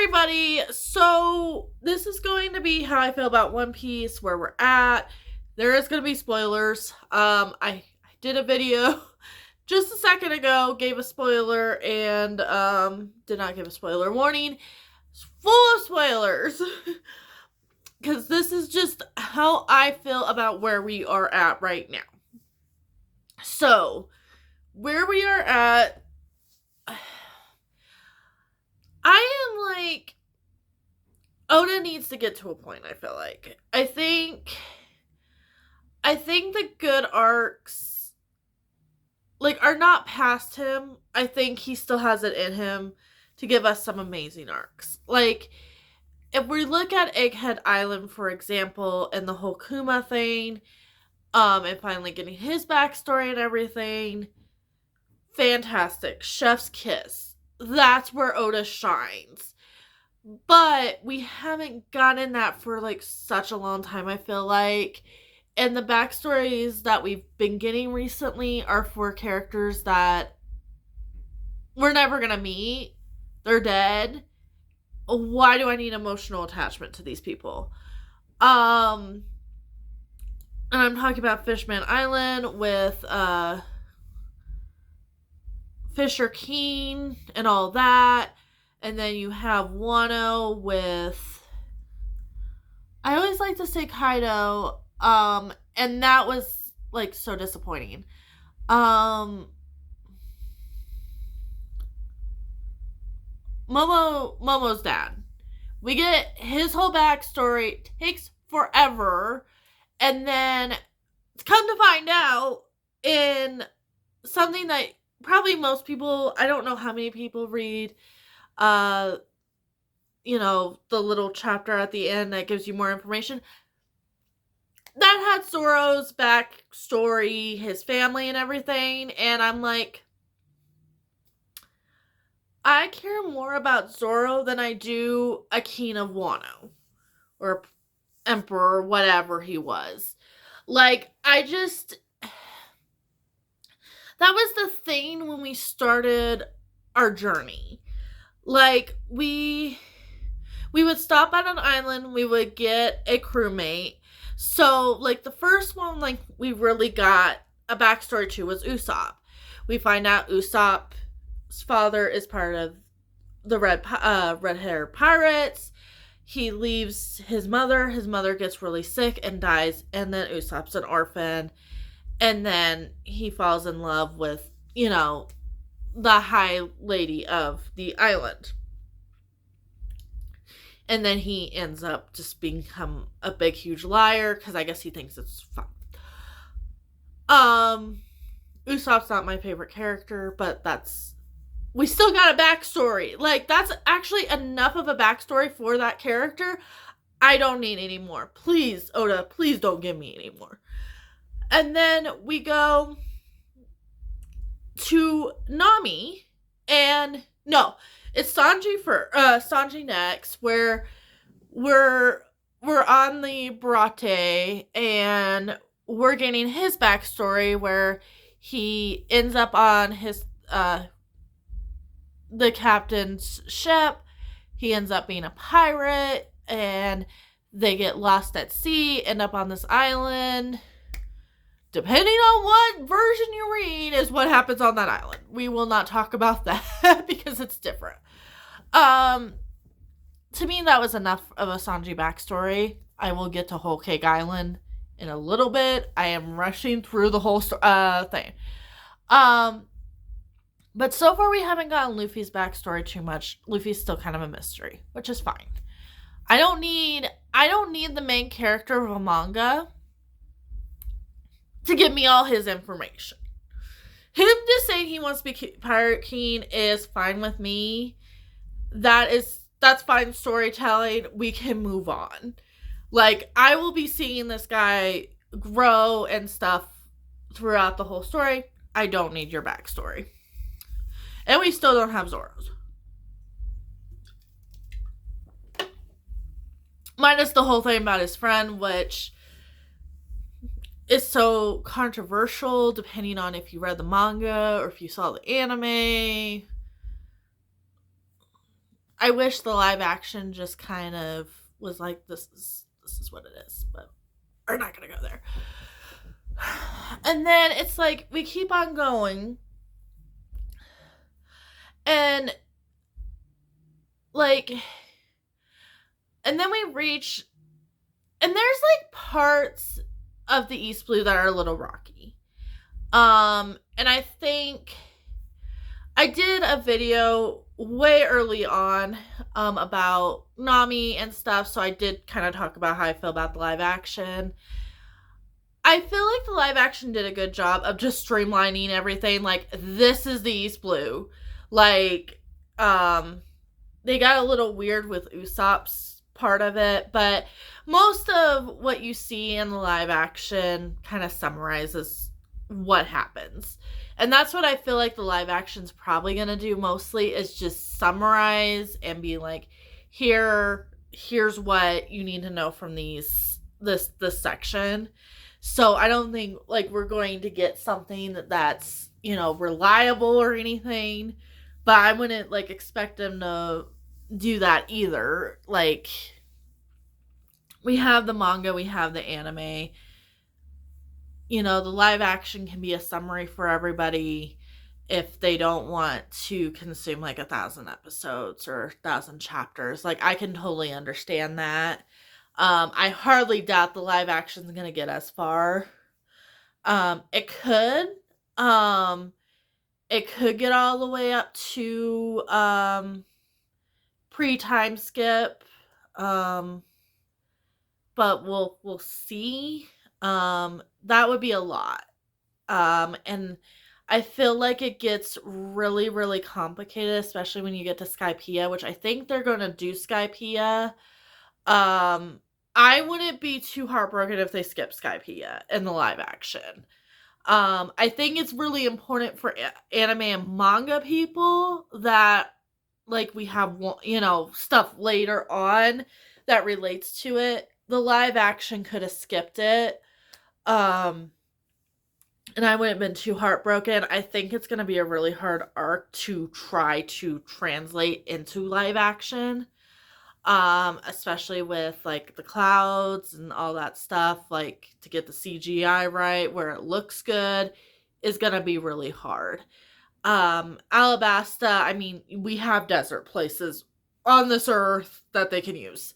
everybody. So this is going to be how I feel about One Piece, where we're at. There is going to be spoilers. I did a video just a second ago, gave a spoiler, and did not give a spoiler warning. It's full of spoilers. Because this is just how I feel about where we are at right now. So, where we are at, I am like, Oda needs to get to a point, I feel like. I think the good arcs, are not past him. I think he still has it in him to give us some amazing arcs. If we look at Egghead Island, for example, and the whole Kuma thing, and finally getting his backstory and everything, fantastic. Chef's kiss. That's where Oda shines. But we haven't gotten that for such a long time, I feel like. And the backstories that we've been getting recently are for characters that we're never gonna meet. They're dead. Why do I need emotional attachment to these people? And I'm talking about Fishman Island with Fisher King and all that. And then you have Wano with, I always like to say Kaido. And that was so disappointing. Momo's dad. We get his whole backstory. It takes forever. And then come to find out in something that probably most people, I don't know how many people read, the little chapter at the end that gives you more information. That had Zoro's backstory, his family and everything. And I'm like, I care more about Zoro than I do a king of Wano. Or emperor, whatever he was. That was the thing when we started our journey. We would stop at an island, we would get a crewmate. So, the first one, we really got a backstory to was Usopp. We find out Usopp's father is part of the red hair pirates. He leaves his mother. His mother gets really sick and dies. And then Usopp's an orphan. And then he falls in love with, the high lady of the island. And then he ends up just become a big, huge liar. Because I guess he thinks it's fun. Usopp's not my favorite character. But we still got a backstory. That's actually enough of a backstory for that character. I don't need any more. Please, Oda, please don't give me any more. And then we go to Nami. And, no, it's Sanji next, where we're on the Baratie, and we're getting his backstory, where he ends up on his, the captain's ship. He ends up being a pirate, and they get lost at sea, end up on this island. Depending on what version you read is what happens on that island. We will not talk about that because it's different. To me, that was enough of a Sanji backstory. I will get to Whole Cake Island in a little bit. I am rushing through the whole thing. But so far we haven't gotten Luffy's backstory too much. Luffy's still kind of a mystery, which is fine. I don't need the main character of a manga to give me all his information. Him just saying he wants to be Pirate King is fine with me. That's fine storytelling. We can move on. I will be seeing this guy grow and stuff throughout the whole story. I don't need your backstory. And we still don't have Zoro's. Minus the whole thing about his friend, which is so controversial depending on if you read the manga or if you saw the anime. I wish the live action just kind of was like, this is what it is, but we're not gonna go there. And then it's like we keep on going, and like, and then we reach, and there's like parts of the East Blue that are a little rocky. And I think I did a video way early on about Nami and stuff, so I did kind of talk about how I feel about the live action. I feel like the live action did a good job of just streamlining everything. Like, this is the East Blue. Like, they got a little weird with Usopp's part of it, but most of what you see in the live action kind of summarizes what happens. And that's what I feel like the live action's probably going to do mostly, is just summarize and be like, here's what you need to know from this section. So I don't think like we're going to get something that's, you know, reliable or anything, but I wouldn't like expect them to do that either. Like, we have the manga, we have the anime. You know, the live action can be a summary for everybody if they don't want to consume like 1,000 episodes or 1,000 chapters. Like, I can totally understand that. I hardly doubt the live action is going to get as far. It could. It could get all the way up to pre-time skip. But we'll see. That would be a lot. And I feel like it gets really, really complicated, especially when you get to Skypiea, which I think they're going to do Skypiea. I wouldn't be too heartbroken if they skip Skypiea in the live action. I think it's really important for anime and manga people that, like, we have, you know, stuff later on that relates to it. The live action could have skipped it. And I wouldn't have been too heartbroken. I think it's going to be a really hard arc to try to translate into live action. Especially with like the clouds and all that stuff, like to get the CGI right where it looks good is gonna be really hard. Alabasta, I mean, we have desert places on this earth that they can use.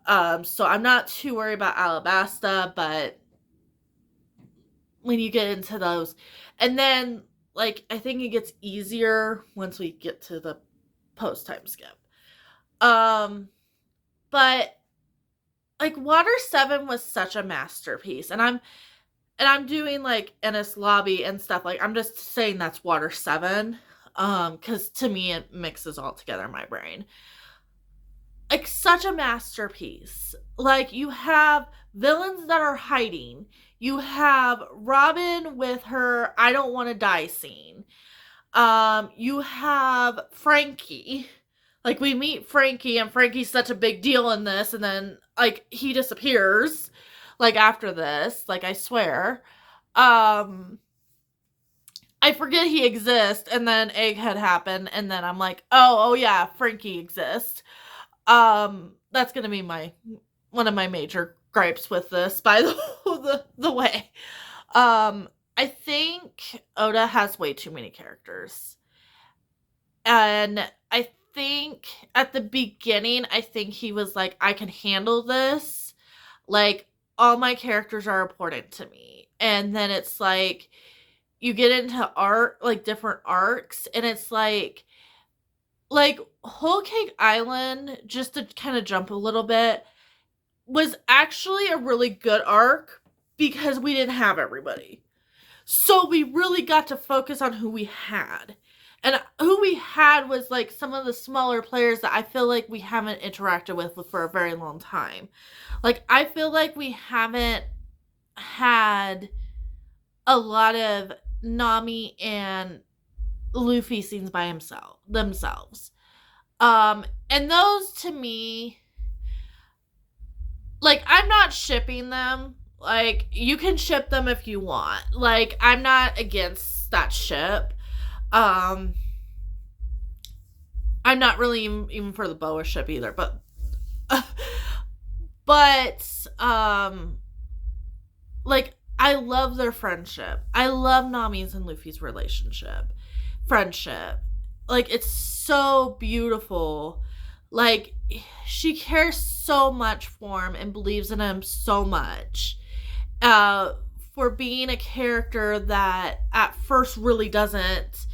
So I'm not too worried about Alabasta, but when you get into those, and then like I think it gets easier once we get to the post time skip. But like Water 7 was such a masterpiece, and I'm doing like Ennis Lobby and stuff. Like, I'm just saying that's Water 7, because to me it mixes all together in my brain. Like, such a masterpiece. Like, you have villains that are hiding. You have Robin with her "I don't want to die" scene. You have Frankie. Like, we meet Frankie, and Frankie's such a big deal in this, and then, like, he disappears, like, after this. Like, I swear. I forget he exists, and then Egghead happened, and then I'm like, oh yeah, Frankie exists. That's gonna be one of my major gripes with this, by the way. I think Oda has way too many characters. And I think at the beginning, I think he was like, I can handle this. Like, all my characters are important to me. And then it's like, you get into like different arcs, and it's like Whole Cake Island, just to kind of jump a little bit, was actually a really good arc because we didn't have everybody. So we really got to focus on who we had. And who we had was, like, some of the smaller players that I feel like we haven't interacted with for a very long time. Like, I feel like we haven't had a lot of Nami and Luffy scenes by themselves. And those, to me, like, I'm not shipping them. Like, you can ship them if you want. Like, I'm not against that ship. I'm not really even for the Boa ship either, but but like I love their friendship. I love Nami's and Luffy's friendship. Like it's so beautiful. Like she cares so much for him and believes in him so much. Uh for being a character that at first really doesn't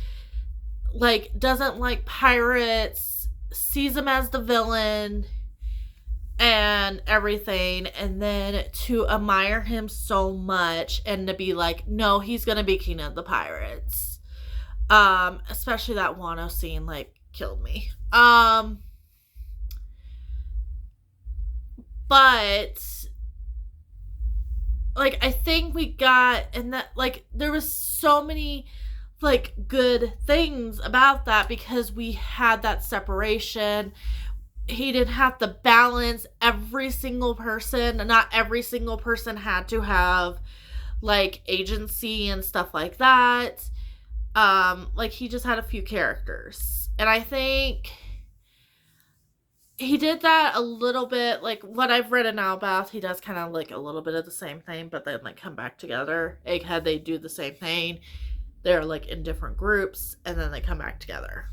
like pirates, sees him as the villain and everything, and then to admire him so much and to be like, no, he's gonna be king of the pirates. Especially that Wano scene like killed me. But like I think we got, and that like there was so many like good things about that because we had that separation. He didn't have to balance every single person. Not every single person had to have like agency and stuff like that. Like he just had a few characters. And I think he did that a little bit, like what I've read in Albath, he does kind of like a little bit of the same thing, but then like come back together. Egghead, they do the same thing. They're like in different groups and then they come back together.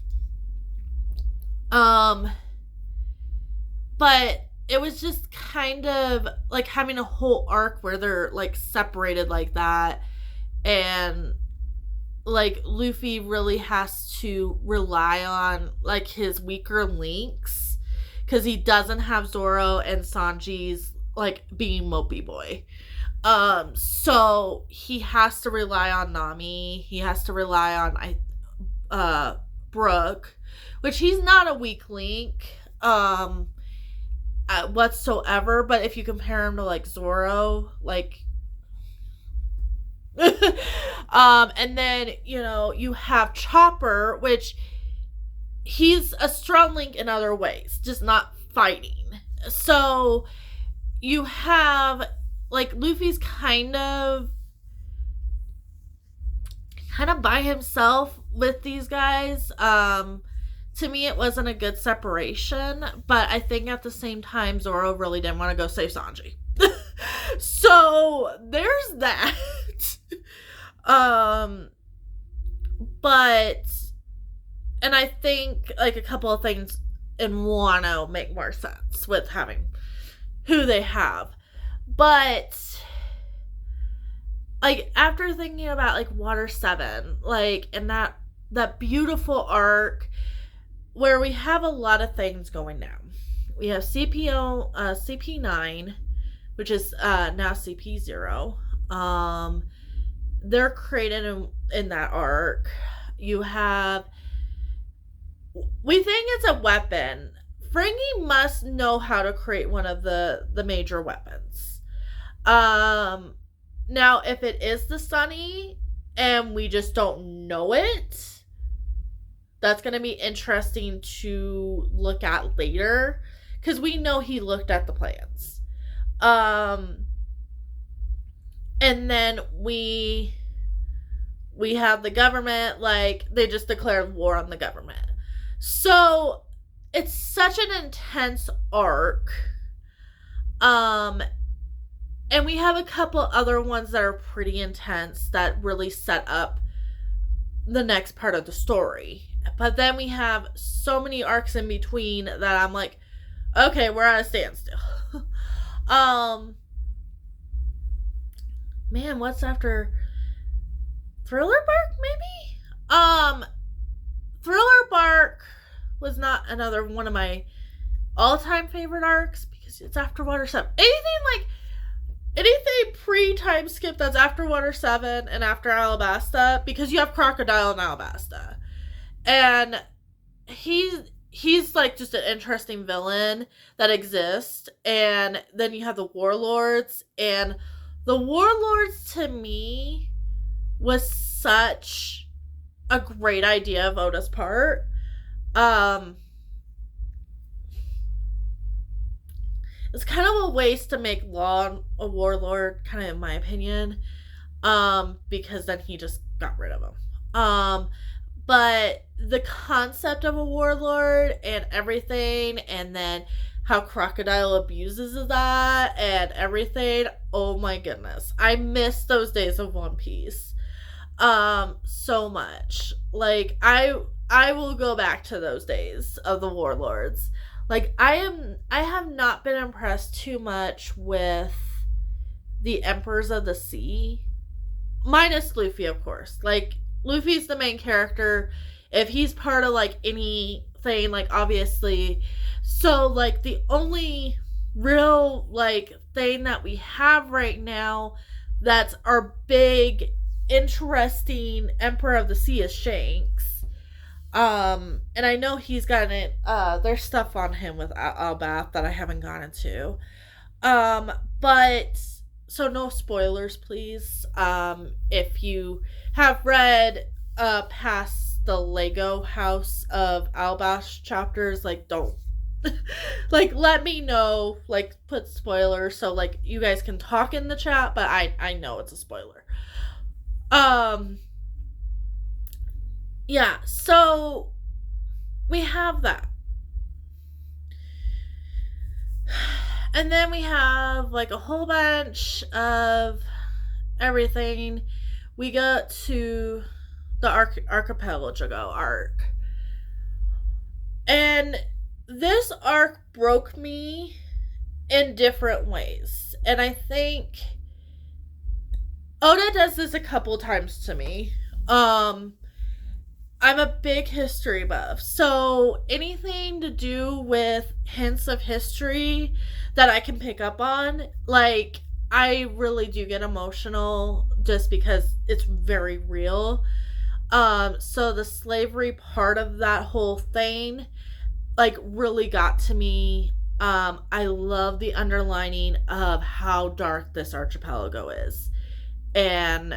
But it was just kind of like having a whole arc where they're like separated like that, and like Luffy really has to rely on like his weaker links because he doesn't have Zoro and Sanji's like being Mopey Boy. So he has to rely on Nami. He has to rely on Brook, which he's not a weak link whatsoever, but if you compare him to like Zoro, like and then you have Chopper, which he's a strong link in other ways, just not fighting. So you have like Luffy's kind of by himself with these guys. To me, it wasn't a good separation, but I think at the same time, Zoro really didn't want to go save Sanji. So there's that. But, and I think like a couple of things in Wano make more sense with having who they have. But like after thinking about like Water 7, like and that beautiful arc where we have a lot of things going down. We have CP9, which is now CP0. They're created in that arc. You have, we think it's a weapon. Frankie must know how to create one of the major weapons. Now, if it is the Sunny and we just don't know it, that's going to be interesting to look at later because we know he looked at the plans. And then we have the government, like they just declared war on the government. So it's such an intense arc. And we have a couple other ones that are pretty intense that really set up the next part of the story. But then we have so many arcs in between that I'm like, okay, we're at a standstill. Man, what's after Thriller Bark, maybe? Thriller Bark was not another one of my all-time favorite arcs because it's after Water 7. Anything pre-time skip that's after Water 7 and after Alabasta, because you have Crocodile and Alabasta. And he's like just an interesting villain that exists. And then you have the Warlords. And the Warlords, to me, was such a great idea of Oda's part. It's kind of a waste to make Law a warlord, kind of in my opinion, because then he just got rid of him. But the concept of a warlord and everything, and then how Crocodile abuses that and everything. Oh my goodness. I miss those days of One Piece. So much. Like I will go back to those days of the warlords. Like I have not been impressed too much with the Emperors of the Sea. Minus Luffy, of course. Like, Luffy's the main character. If he's part of, like, anything, like, obviously. So, like, the only real, like, thing that we have right now that's our big, interesting Emperor of the Sea is Shanks. And I know he's gotten there's stuff on him with Albath that I haven't gone into. But so no spoilers, please. If you have read past the Lego House of Albash chapters, like, don't like, let me know, like, put spoilers so, like, you guys can talk in the chat, but I know it's a spoiler. Yeah, so we have that. And then we have, like, a whole bunch of everything. We got to the Archipelago arc. And this arc broke me in different ways. And I think Oda does this a couple times to me. I'm a big history buff. So anything to do with hints of history that I can pick up on, like, I really do get emotional just because it's very real. So the slavery part of that whole thing, like, really got to me. I love the underlining of how dark this archipelago is. And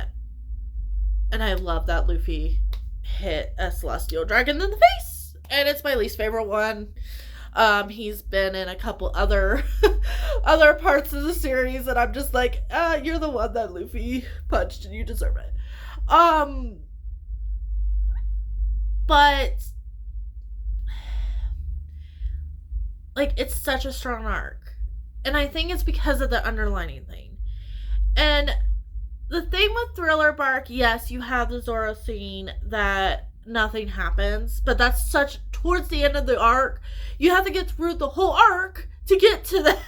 I love that Luffy hit a celestial dragon in the face. And it's my least favorite one. He's been in a couple other other parts of the series, and I'm just like, you're the one that Luffy punched and you deserve it. But like, it's such a strong arc. And I think it's because of the underlining thing. And the thing with Thriller Bark, yes, you have the Zoro scene that nothing happens, but that's such towards the end of the arc. You have to get through the whole arc to get to that.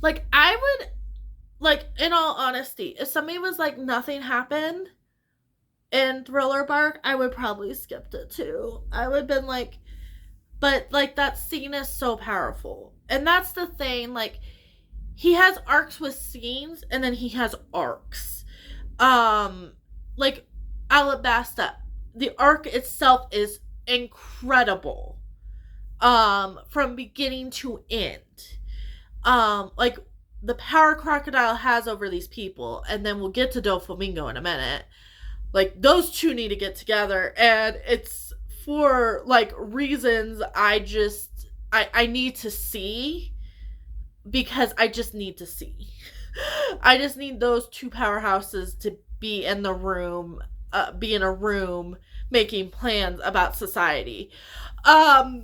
Like, I would, like, in all honesty, if somebody was like, nothing happened in Thriller Bark, I would probably skipped it too. I would have been like, but like, that scene is so powerful. And that's the thing, like, he has arcs with scenes, and then he has arcs. Like, Alabasta, the arc itself is incredible. From beginning to end. Like, the power Crocodile has over these people, and then we'll get to Doflamingo in a minute. Like, those two need to get together, and it's for, like, reasons I need to see. Because I just need to see. I just need those two powerhouses to be in the room, making plans about society. But,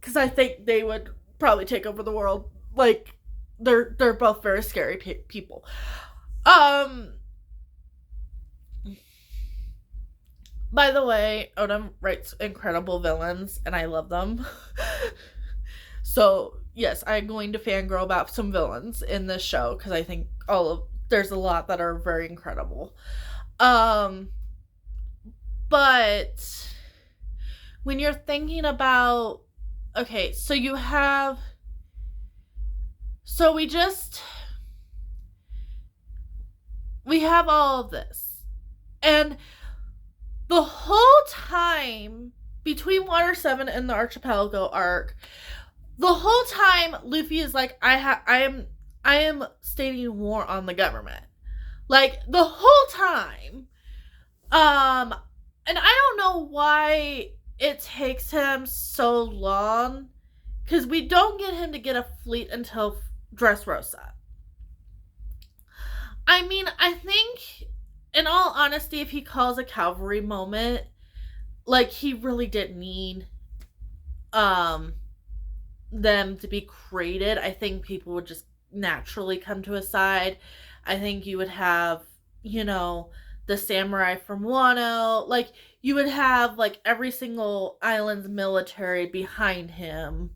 because I think they would probably take over the world. Like, they're both very scary people. By the way, Oda writes incredible villains, and I love them. So, yes, I'm going to fangirl about some villains in this show, because I think there's a lot that are very incredible. But when you're thinking about, okay, so we have all of this. And the whole time between Water 7 and the Archipelago arc, the whole time Luffy is like, I am stating war on the government. Like, the whole time. And I don't know why it takes him so long, because we don't get him to get a fleet until Dressrosa. I mean, I think, in all honesty, if he calls a cavalry moment, like, he really didn't need um them to be created. I think people would just naturally come to his side. I think you would have, you know, the samurai from Wano. Like, you would have, like, every single island's military behind him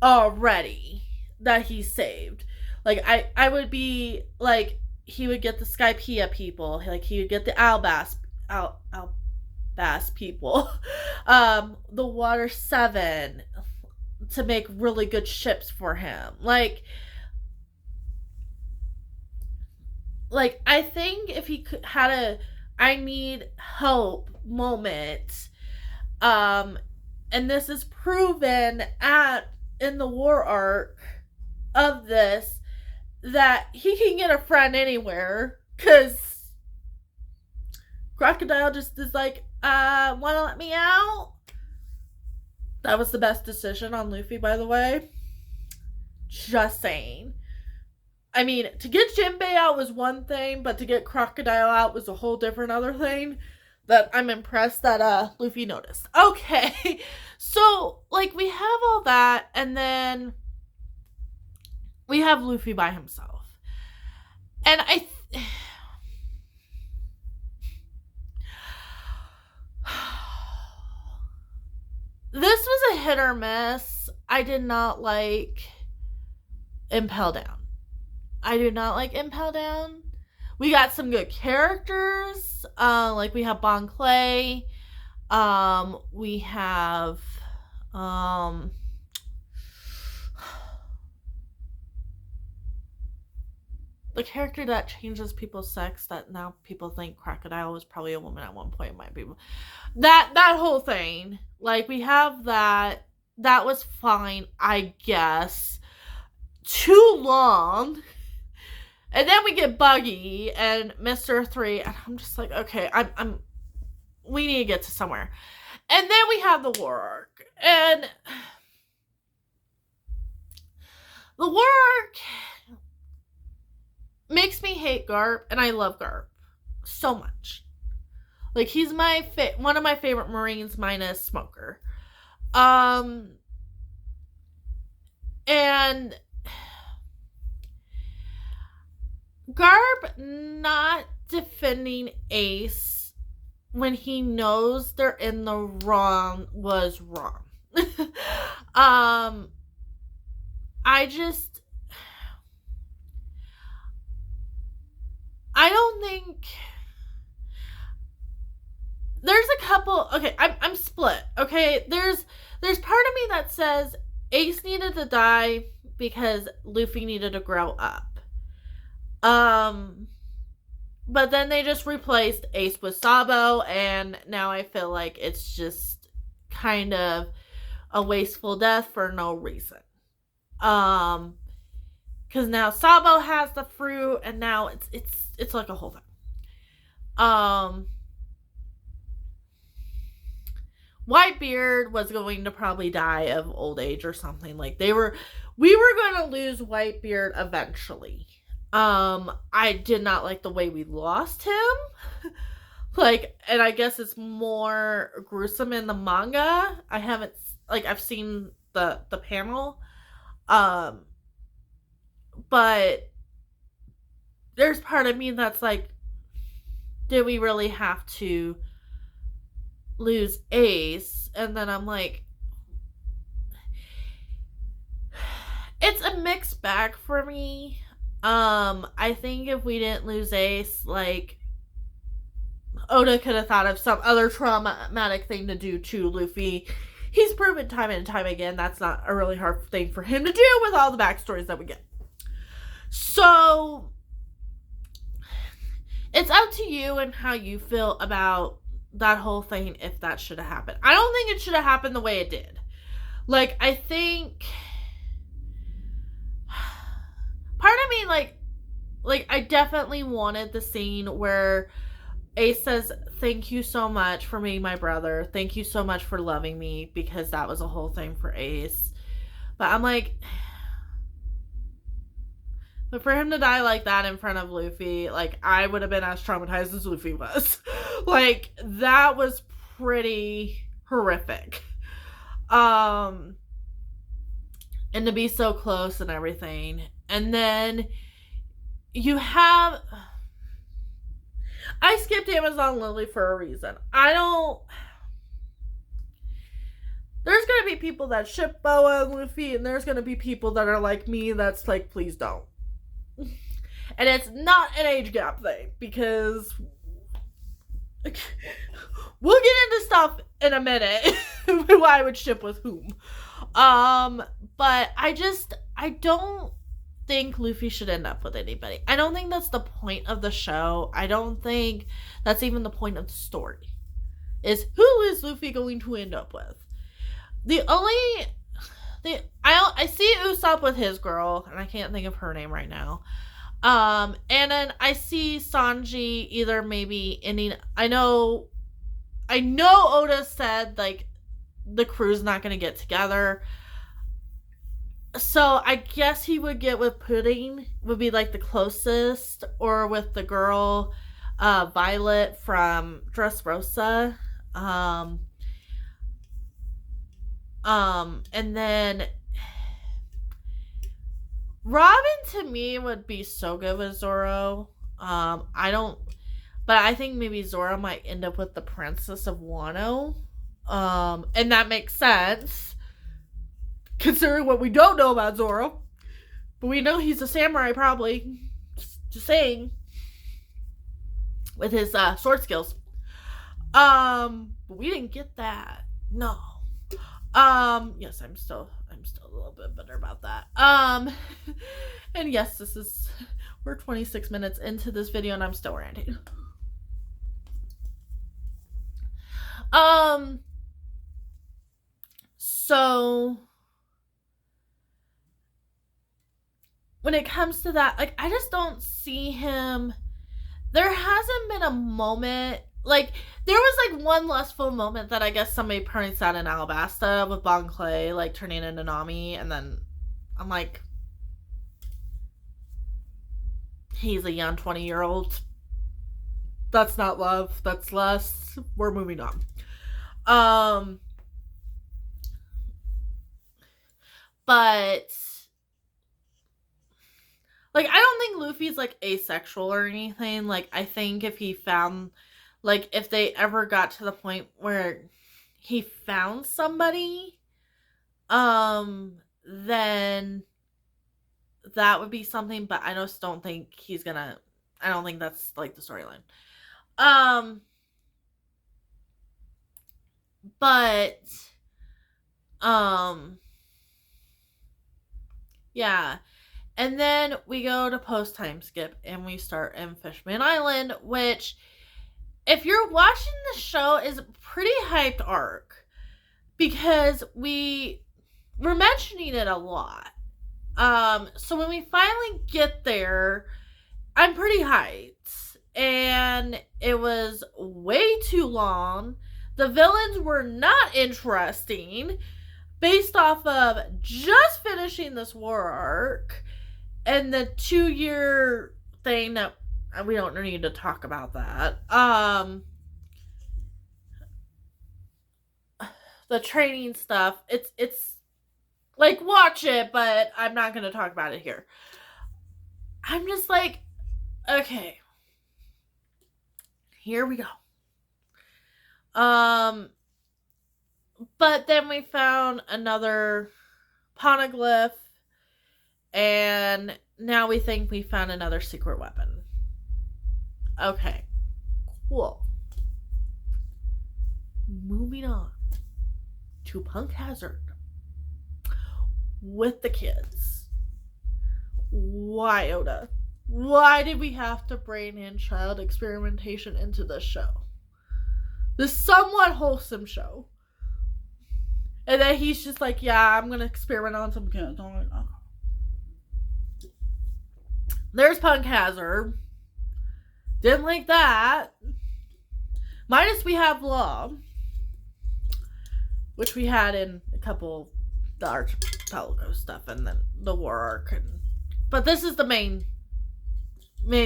already that he saved. Like, I would be, like, he would get the Skypea people. Like, he would get the Albass people. The Water 7 to make really good ships for him. Like I think if he could had a I need hope moment, um, and this is proven at in the war arc of this, that he can get a friend anywhere, because Crocodile just is like, wanna let me out? That was the best decision on Luffy, by the way. Just saying. I mean, to get Jinbei out was one thing, but to get Crocodile out was a whole different other thing that I'm impressed that Luffy noticed. Okay, so, like, we have all that, and then we have Luffy by himself. And this was a hit or miss. I did not like Impel Down. I do not like Impel Down. We got some good characters. Like, we have Bon Clay. We have the character that changes people's sex, that now people think Crocodile was probably a woman at one point. It might be that whole thing. Like, we have that. That was fine, I guess. Too long. And then we get Buggy and Mr. 3, and I'm just like, okay, we need to get to somewhere. And then we have the war arc. And the war arc makes me hate Garp, and I love Garp so much. Like, he's one of my favorite Marines, minus Smoker. And Garp not defending Ace when he knows they're in the wrong was wrong. I don't think there's a couple. Okay, I'm split. Okay, there's part of me that says Ace needed to die because Luffy needed to grow up. But then they just replaced Ace with Sabo, and now I feel like it's just kind of a wasteful death for no reason. Because now Sabo has the fruit, and now it's like a whole thing. Whitebeard was going to probably die of old age or something. Like, we were going to lose Whitebeard eventually. I did not like the way we lost him. Like, and I guess it's more gruesome in the manga. I've seen the panel. But there's part of me that's like, did we really have to lose Ace? And then I'm like, it's a mixed bag for me. I think if we didn't lose Ace, like, Oda could have thought of some other traumatic thing to do to Luffy. He's proven time and time again that's not a really hard thing for him to do with all the backstories that we get. So, it's up to you and how you feel about that whole thing, if that should have happened. I don't think it should have happened the way it did. Like, I think part of me, like I definitely wanted the scene where Ace says, thank you so much for being my brother. Thank you so much for loving me, because that was a whole thing for Ace. But I'm like, But for him to die like that in front of Luffy, like, I would have been as traumatized as Luffy was. Like, that was pretty horrific. And to be so close and everything. And then you have... I skipped Amazon Lily for a reason. There's going to be people that ship Boa and Luffy, and there's going to be people that are like me that's like, please don't. And it's not an age gap thing, because we'll get into stuff in a minute who I would ship with whom. But I don't think Luffy should end up with anybody. I don't think that's the point of the show. I don't think that's even the point of the story. Is who is Luffy going to end up with? I see Usopp with his girl, and I can't think of her name right now. And then I see Sanji either maybe ending. I know Oda said like the crew's not gonna get together. So I guess he would get with Pudding, would be like the closest, or with the girl Violet from Dressrosa. And then Robin to me would be so good with Zoro. But I think maybe Zoro might end up with the Princess of Wano. And that makes sense, considering what we don't know about Zoro. But we know he's a samurai, probably. Just saying. With his sword skills. But we didn't get that. No. Yes, I'm still a little bit bitter about that. And yes, we're 26 minutes into this video and I'm still ranting. So when it comes to that, like, I just don't see him. There hasn't been a moment. Like, there was, like, one lustful moment that I guess somebody points out in Alabasta with Bon Clay, like, turning into Nami, and then I'm like, he's a young 20-year-old. That's not love. That's lust. We're moving on. But, like, I don't think Luffy's, like, asexual or anything. Like, I think if he found... Like, if they ever got to the point where he found somebody, then that would be something, but I just don't think he's gonna, I don't think that's, like, the storyline. But, yeah. And then we go to post-time skip, and we start in Fishman Island, which... If you're watching the show, is a pretty hyped arc, because we're mentioning it a lot. So when we finally get there, I'm pretty hyped, and it was way too long. The villains were not interesting, based off of just finishing this war arc, and the 2-year thing that we don't need to talk about that. The training stuff, it's like, watch it, but I'm not going to talk about it here. I'm just like, okay, here we go. But then we found another poneglyph, and now we think we found another secret weapon. Okay, cool. Moving on to Punk Hazard with the kids. Why, Oda? Why did we have to bring in child experimentation into this show? This somewhat wholesome show. And then he's just like, yeah, I'm gonna experiment on some kids. Oh my God. There's Punk Hazard. Didn't like that. Minus we have Law, which we had in a couple the archipelago stuff, and then the war arc and But this is the main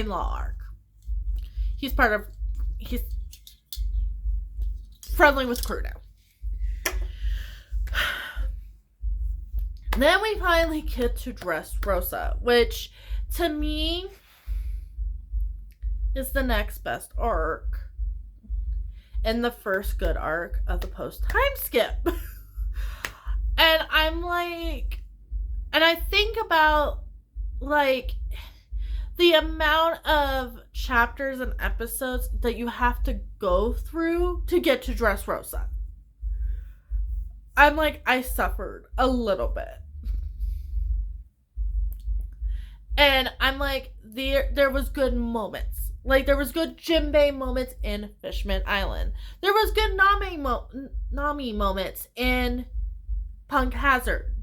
law arc. He's friendly with crew now. Then we finally get to Dressrosa, which to me is the next best arc and the first good arc of the post-time skip. And I'm like, and I think about like the amount of chapters and episodes that you have to go through to get to Dressrosa. I'm like, I suffered a little bit. And I'm like, there was good moments. Like, there was good Jinbei moments in Fishman Island. There was good Nami moments in Punk Hazard.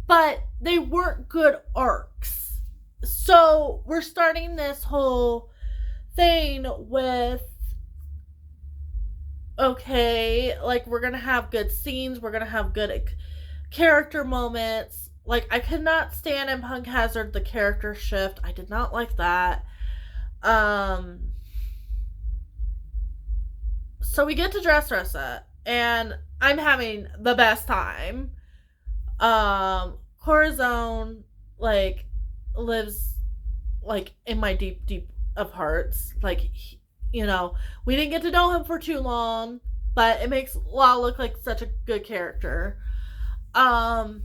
But they weren't good arcs. So, we're starting this whole thing with, okay, like, we're going to have good scenes. We're going to have good character moments. Like, I could not stand in Punk Hazard the character shift. I did not like that. So we get to Dressrosa, and I'm having the best time. Corazon, like, lives, like, in my deep, deep of hearts. Like, you know, we didn't get to know him for too long, but it makes Law look like such a good character. And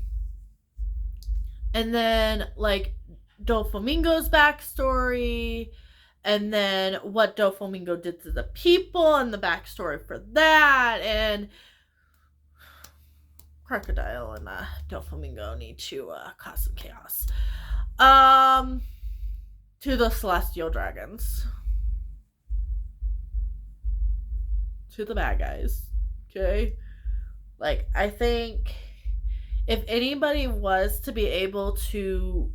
then, like, Doflamingo's backstory, and then what Doflamingo did to the people, and the backstory for that, and Crocodile and Doflamingo need to cause some chaos. To the Celestial Dragons. To the bad guys. Okay? Like, I think if anybody was to be able to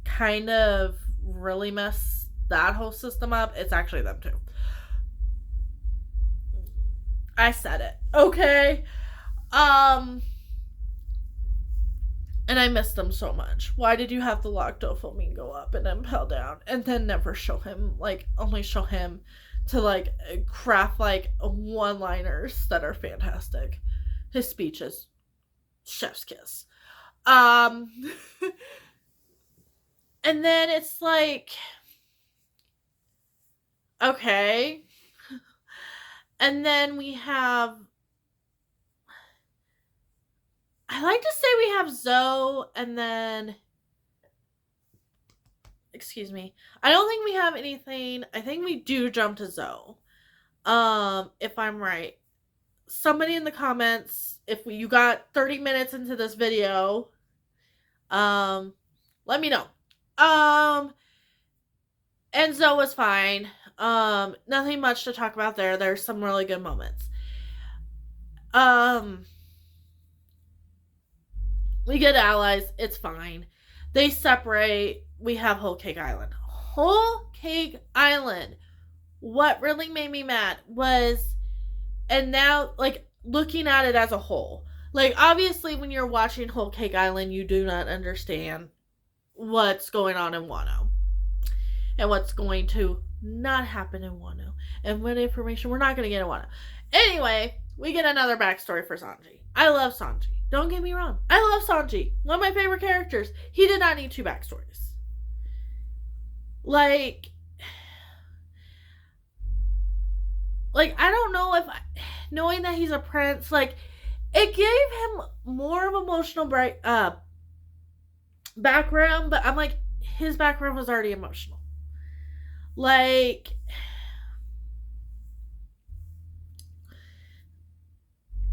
kind of really mess that whole system up, it's actually them too. I said it. Okay? And I missed them so much. Why did you have to lock Doflamingo up and impel down and then never show him, like, only show him to, like, craft, like, one-liners that are fantastic. His speeches. Chef's kiss. And then it's like, okay. And then we have, I like to say we have Zoe, and then, excuse me, I don't think we have anything. I think we do jump to Zoe. If I'm right. Somebody in the comments, if you got 30 minutes into this video, let me know. And Zoe was fine. Nothing much to talk about there. There's some really good moments. We get allies. It's fine. They separate. We have Whole Cake Island. Whole Cake Island. What really made me mad was, and now, like, looking at it as a whole. Like, obviously, when you're watching Whole Cake Island, you do not understand what's going on in Wano. And what's going to not happen in Wano. And what information we're not going to get in Wano. Anyway, we get another backstory for Sanji. I love Sanji. Don't get me wrong. I love Sanji. One of my favorite characters. He did not need 2 backstories. Like, I don't know if, knowing that he's a prince, like, it gave him more of emotional background, but I'm like, his background was already emotional. Like,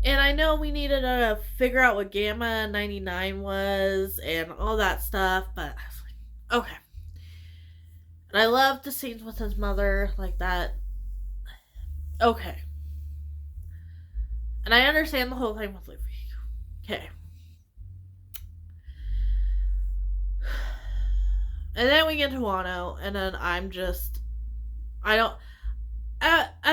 and I know we needed to figure out what Gamma 99 was and all that stuff, but I was like, okay. And I loved the scenes with his mother, like that. Okay. And I understand the whole thing with Luffy. Okay. And then we get to Wano, and then I'm just, at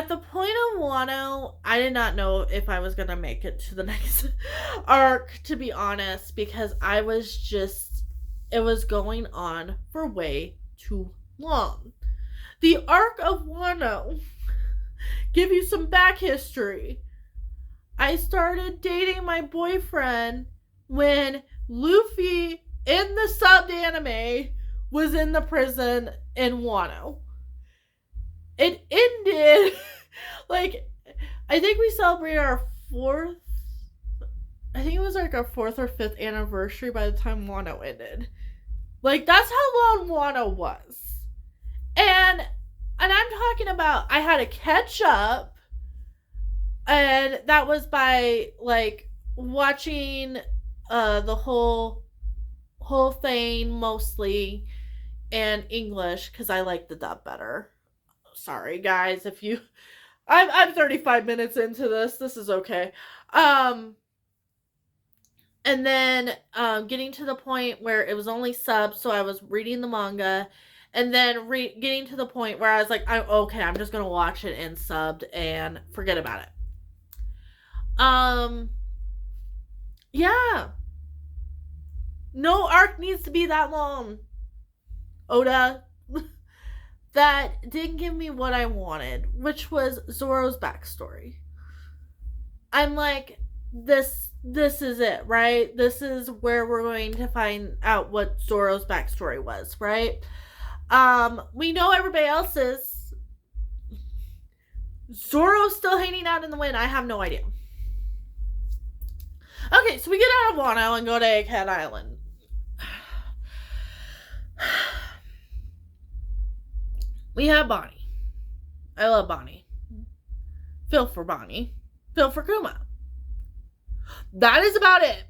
the point of Wano, I did not know if I was going to make it to the next arc, to be honest, because I was just it was going on for way too long. The arc of Wano. Give you some back history. I started dating my boyfriend when Luffy in the subbed anime was in the prison in Wano. It ended like, I think we celebrated our fourth, I think it was like our fourth or fifth anniversary by the time Wano ended. Like, that's how long Wano was. And I'm talking about, I had to catch up, and that was by like watching the whole thing mostly in English because I like the dub better. Sorry guys, if you I'm 35 minutes into this. This is okay. And then getting to the point where it was only subs, so I was reading the manga, and then getting to the point where I was like, I'm just gonna watch it in subbed and forget about it. Yeah. No arc needs to be that long. Oda. That didn't give me what I wanted, which was Zoro's backstory. I'm like, this is it, right? This is where we're going to find out what Zoro's backstory was, right? We know everybody else's. Zoro's still hanging out in the wind. I have no idea. Okay, so we get out of Wano and go to Egghead Island. We have Bonnie. I love Bonnie. Feel for Bonnie. Feel for Kuma. That is about it.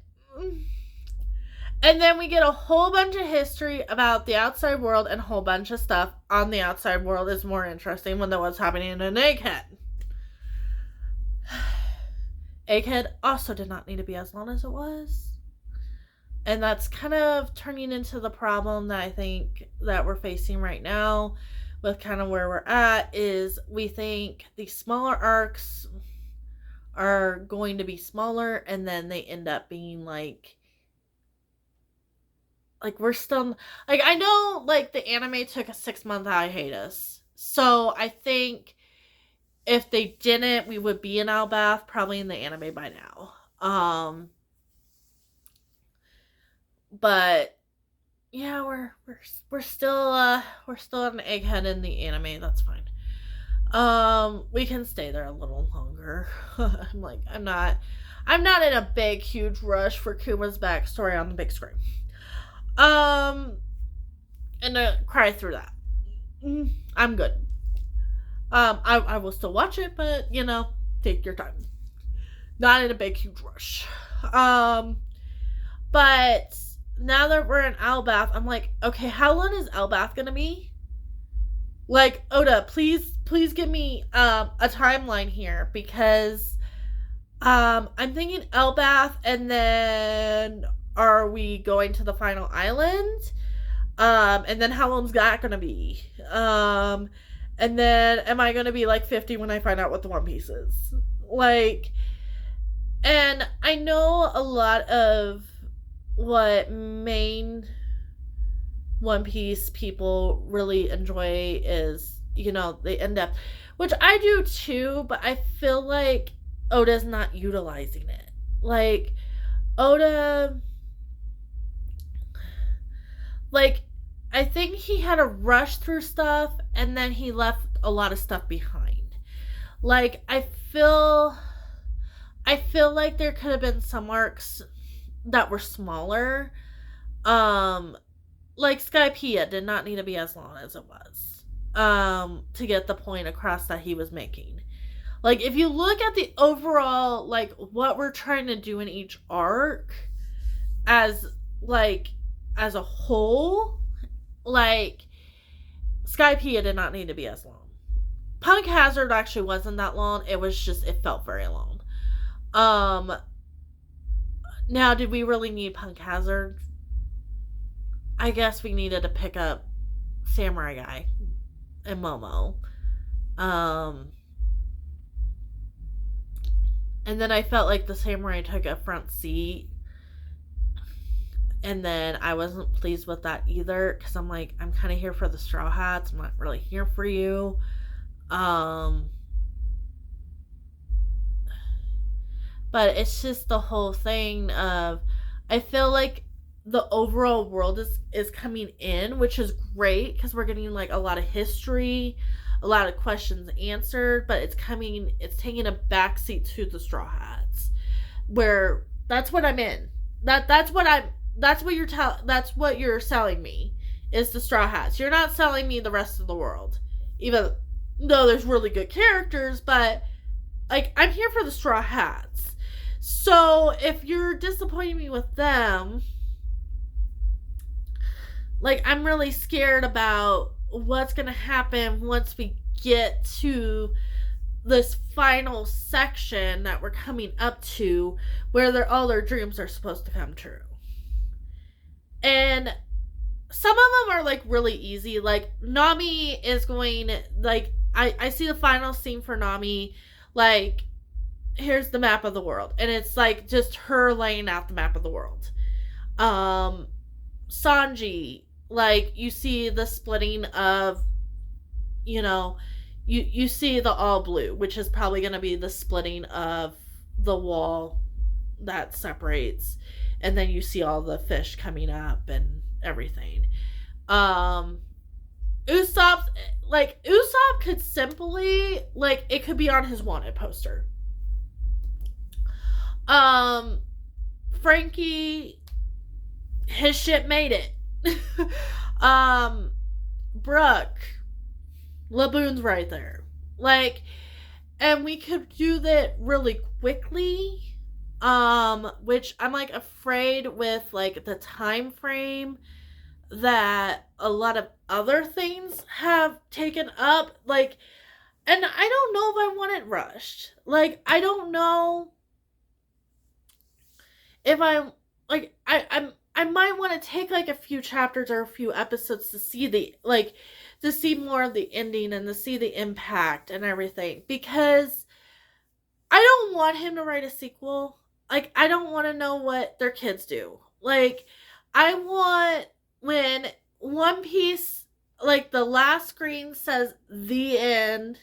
And then we get a whole bunch of history about the outside world, and a whole bunch of stuff on the outside world is more interesting than what's happening in an Egghead. Egghead also did not need to be as long as it was. And that's kind of turning into the problem that I think that we're facing right now with kind of where we're at, is we think the smaller arcs are going to be smaller, and then they end up being like we're still, like, I know like the anime took a 6-month hiatus, so I think if they didn't, we would be in Albath probably in the anime by now. But yeah, we're still on Egghead in the anime. That's fine. We can stay there a little longer. I'm not in a big huge rush for Kuma's backstory on the big screen. And to cry through that. I'm good. I will still watch it, but take your time. Not in a big huge rush. But now that we're in Albath, I'm like, okay, how long is Albath gonna be? Like, Oda, please give me a timeline here, because I'm thinking Albath, and then are we going to the final island? And then how long's that gonna be? And then am I gonna be like 50 when I find out what the One Piece is? Like, and I know a lot of what main One Piece people really enjoy is, they end up, which I do too, but I feel like Oda's not utilizing it. Like, Oda, like, I think he had to rush through stuff, and then he left a lot of stuff behind. Like, I feel like there could have been some arcs that were smaller. Like, Skypiea did not need to be as long as it was. To get the point across that he was making. Like, if you look at the overall, like, what we're trying to do in each arc as a whole, like, Skypiea did not need to be as long. Punk Hazard actually wasn't that long. It was just, it felt very long. Now, did we really need Punk Hazard? I guess we needed to pick up Samurai Guy and Momo. And then I felt like the Samurai took a front seat And then I wasn't pleased with that either, because I'm like, I'm kind of here for the Straw Hats. I'm not really here for you. But it's just the whole thing of, I feel like the overall world is coming in, which is great because we're getting like a lot of history, a lot of questions answered, but it's taking a backseat to the Straw Hats, where that's what I'm in. That's what you're selling me, is the Straw Hats. You're not selling me the rest of the world, even though there's really good characters, but like, I'm here for the Straw Hats. So if you're disappointing me with them, like, I'm really scared about what's gonna happen once we get to this final section that we're coming up to, where all their dreams are supposed to come true. And some of them are like really easy. Like, Nami is going, like, I see the final scene for Nami, like, here's the map of the world, and it's like just her laying out the map of the world. Sanji, like, you see the splitting of, you see the all blue, which is probably going to be the splitting of the wall that separates, and then you see all the fish coming up and everything. Usopp could simply, like, it could be on his wanted poster. Frankie, his shit made it. Brooke, Laboon's right there. Like, and we could do that really quickly. Which I'm like afraid with like the time frame that a lot of other things have taken up. Like, and I don't know if I want it rushed. Like, I don't know if I'm like, I might want to take like a few chapters or a few episodes to see to see more of the ending and to see the impact and everything, because I don't want him to write a sequel. Like, I don't want to know what their kids do. Like, I want, when One Piece, like, the last screen says the end,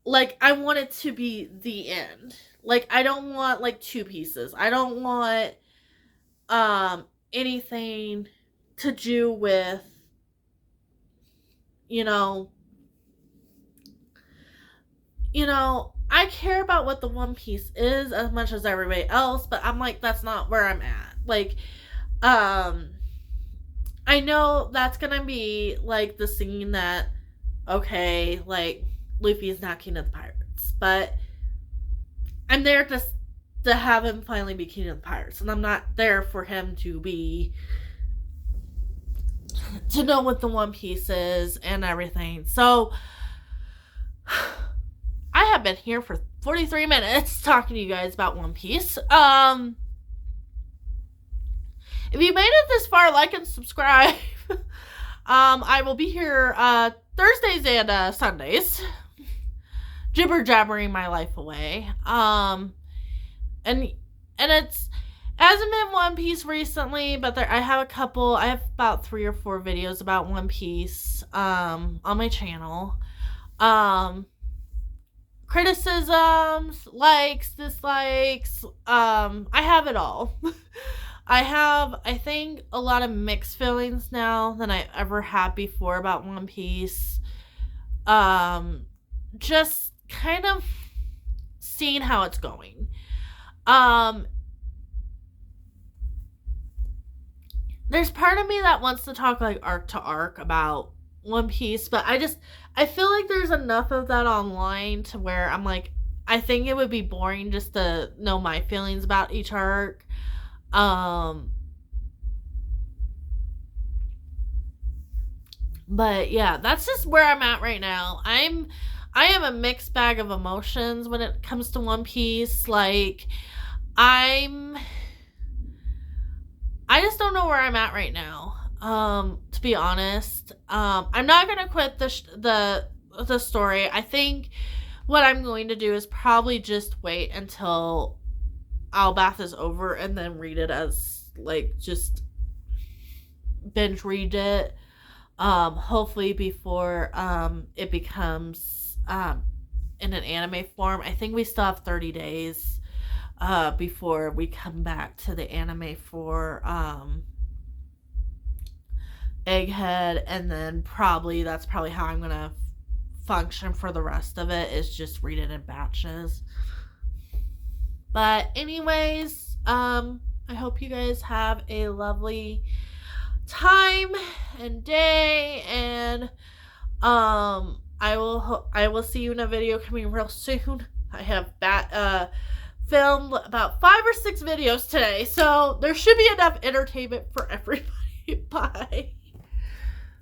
like, I want it to be the end. Like, I don't want, like, two pieces. I don't want anything to do with, I care about what the One Piece is as much as everybody else, but I'm like, that's not where I'm at. Like, I know that's gonna be like the scene that, okay, like, Luffy is not king of the pirates, but I'm there to have him finally be king of the pirates, and I'm not there for him to know what the One Piece is and everything. So I have been here for 43 minutes talking to you guys about One Piece. If you made it this far, like and subscribe. I will be here Thursdays and Sundays, jibber jabbering my life away. And it hasn't been One Piece recently, but I have about 3 or 4 videos about One Piece on my channel. Criticisms, likes, dislikes, I have it all. I have, I think, a lot of mixed feelings now than I ever had before about One Piece. Just kind of seeing how it's going. There's part of me that wants to talk like arc to arc about One Piece, but I feel like there's enough of that online to where I'm like, I think it would be boring just to know my feelings about each arc. But yeah, that's just where I'm at right now. I am a mixed bag of emotions when it comes to One Piece. Like, I just don't know where I'm at right now. To be honest, I'm not gonna quit the story. I think what I'm going to do is probably just wait until Albath is over and then read it as like just binge read it. Hopefully before it becomes in an anime form. I think we still have 30 days before we come back to the anime for Egghead, and then that's probably how I'm gonna function for the rest of it, is just read it in batches. But anyways, I hope you guys have a lovely time and day, and I will see you in a video coming real soon. I have filmed about 5 or 6 videos today, so there should be enough entertainment for everybody. Bye.